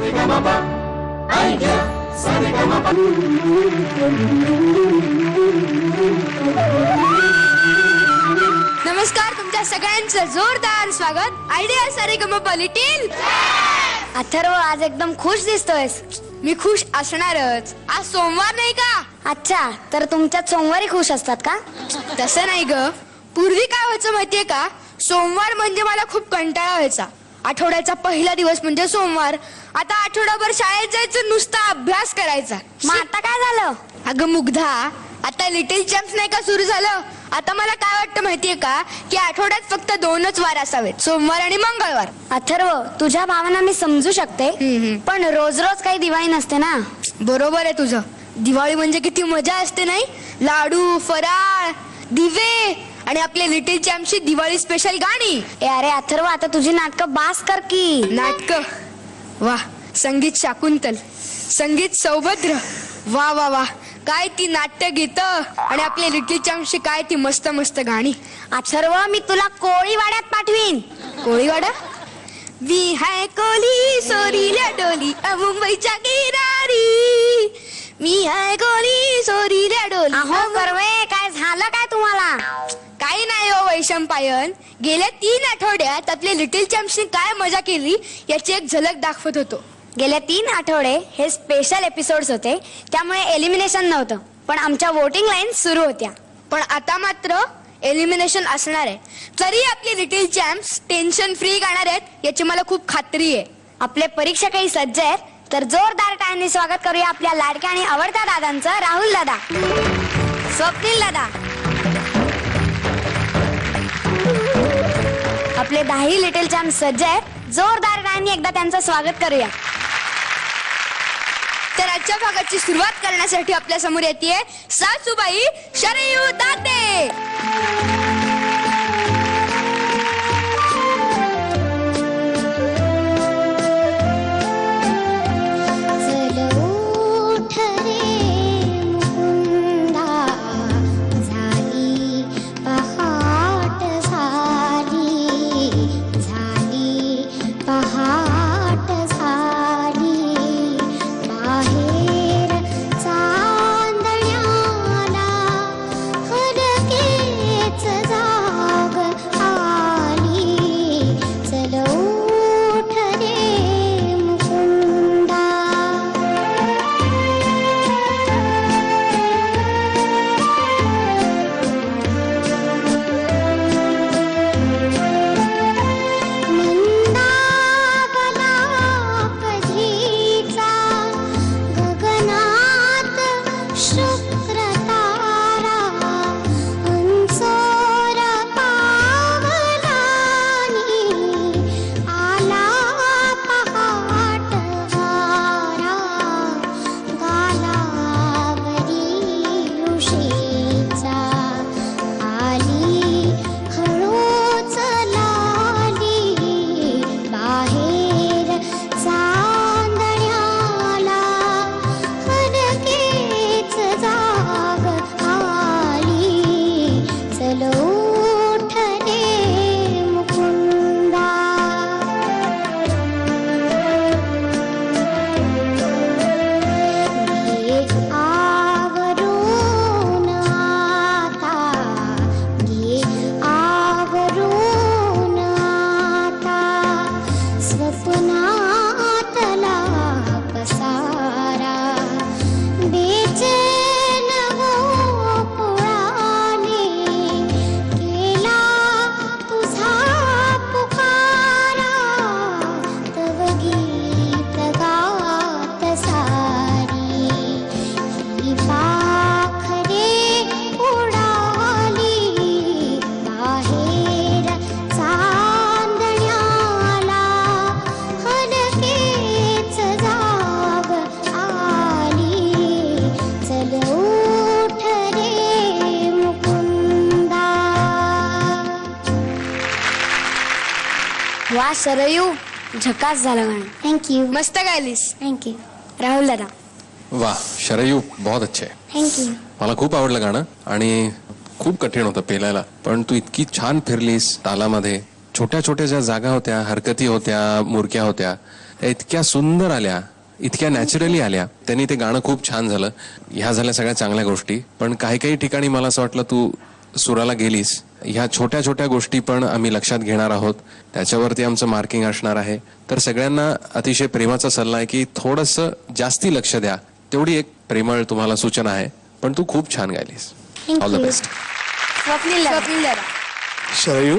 नमस्कार, तुमच्या सगळ्यांचं जोरदार स्वागत आयडिया सारेगमपा लिटिल. अथर्व, आज एकदम खुश दिसतोयस. मी खुश असणारच. आज सोमवार नाही का? अच्छा, तर तुमच्यात सोमवारी खुश असतात का? तसं नाही ग. पूर्वी काय व्हायचं माहितीये का? सोमवार म्हणजे मला खूप कंटाळा व्हायचा. आठवड्याचा पहिला दिवस म्हणजे सोमवार. आता आठवडाभर शाळेत जायचं, नुसता अभ्यास करायचा. मग आता काय झालं? अगं मुग्धा, आता लिटिल चॅम्प्स नाही का सुरू झालं. आता मला काय वाटतं माहितीये का, की आठवड्यात फक्त 2च वार असावेत, सोमवार आणि मंगळवार. अथर्व, तुझ्या भावना मी समजू शकते, पण रोज रोज काही दिवाळी नसते ना. बरोबर आहे तुझं. दिवाळी म्हणजे किती मजा असते नाही. लाडू, फराळ, दिवे आणि आपले लिटिल चॅम्पची दिवाळी स्पेशल गाणी. अरे अथर्व, आता तुझी नाटकं बास कर की. नाटक वा. संगीत शाकुंतल, संगीत सौभद्र. वा वा वा, काय ती नाट्य गीत आणि आपले लिटिल चॅम्पची काय ती मस्त मस्त गाणी. अथर्व, मी तुला कोळीवाड्यात पाठवीन. कोळीवाडा? वी हाय कोली सोरील्या डोली मुंबईच्या किनारी. मी हाय कोली सोरील्या डोली. अहो कर्वे, काय झालं काय तुम्हाला? काही नाही हो वैशंपायन. गेल्या 3 आठवड्यात आपले लिटिल चॅम्प्सनी काय मजा केली याची एक झलक दाखवत होतो. गेले 3 आठवडे हे स्पेशल एपिसोड्स होते, त्यामुळे एलिमिनेशन नव्हतं, पण आमच्या वोटिंग लाईन सुरू होत्या. पण आता मात्र एलिमिनेशन असणार आहे. तरी आपले लिटिल चॅम्प्स टेन्शन फ्री गाणार आहेत याची मला खूप खात्री आहे. आपले परीक्षकही सज्ज आहेत, तर जोरदार टाळ्यांनी स्वागत करूया आपल्या लाडक्या आणि आवडत्या दादांचं. राहुल दादा, स्वप्नील दादा, आपले 10 लिटिल चॅम्प्स सज्ज आहेत. जोरदार टाळ्यांनी एकदा त्यांचं स्वागत करूया. तर आजच्या भागाची सुरुवात करण्यासाठी आपल्या समोर येते सासूबाई शरयू दाते. वा सरयू, झकास झालं गाणं. थँक्यू. मस्त गायलीस. थँक्यू. राहुल दादा, वाह शरयू, बहुत अच्छे. थँक्यू. मला खूप आवडलं गाणं आणि खूप कठीण होतं पेलायला, पण तू इतकी छान फिरलीस तालामध्ये. छोट्या छोट्या ज्या जागा होत्या, हरकती होत्या, मुरक्या होत्या, त्या इतक्या सुंदर आल्या, इतक्या नॅचरली आल्या. त्यांनी ते गाणं खूप छान झालं. ह्या झाल्या सगळ्या चांगल्या गोष्टी. पण काही काही ठिकाणी मला असं वाटलं तू सुराला गेलीस. ह्या छोट्या छोट्या गोष्टी पण आम्ही लक्षात घेणार आहोत. त्याच्यावरती आमचं मार्किंग असणार आहे. तर सगळ्यांना अतिशय प्रेमाचा सल्ला आहे की थोडंसं जास्ती लक्ष द्या. तेवढी एक प्रेमळ तुम्हाला सूचना आहे. पण तू खूप छान गायलीस. All the best. स्वप्नील दादा. स्वप्नील दादा. शरयू,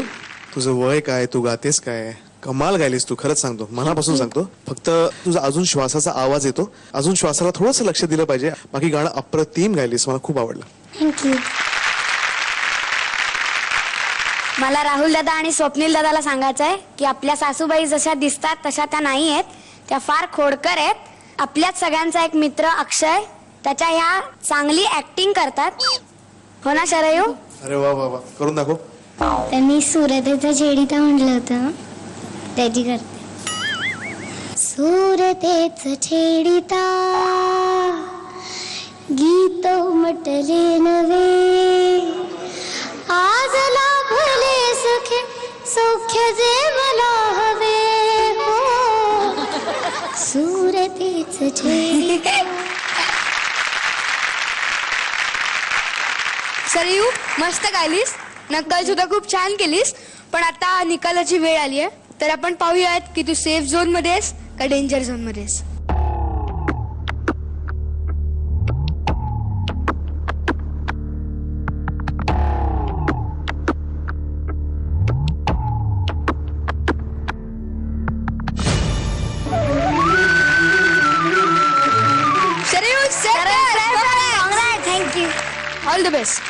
तुझं वय काय, तू गातेस काय, कमाल गायलीस तू. खरंच सांगतो, मनापासून सांगतो. फक्त तुझा अजून श्वासाचा आवाज येतो, अजून श्वासाला थोडंसं लक्ष दिलं पाहिजे. बाकी गाणं अप्रतिम गायलीस, मला खूप आवडलं. थँक्यू. मला राहुल दादा आणि स्वप्नील दादाला सांगायचं आहे की आपल्या सासूबाई जशा दिसतात तशा त्या नाही आहेत. त्या फार खोडकर आहेत. आपल्याच सगळ्यांचा एक मित्र अक्षय, त्याच्या ह्या चांगली ऍक्टिंग करतात. हो ना शरयू? अरे वा वा वा, करून दाखव. त्यांनी सुरतेचं छेडिता म्हटलं होतं, त्याची करते. सुरतेचं छेडिता गीत उमटले नवे, आज लाभले सुखे सौख्य जे मला हवे. हो सुरतेचं छेडिता. सरयू, मस्त गायलीस. नक्कल सुद्धा खूप छान केलीस. पण आता निकालाची वेळ आली आहे. तर आपण पाहूयात की तू सेफ झोन मध्ये आहेस का डेंजर झोन मध्ये आहेस. Saryu, thank you. All the best.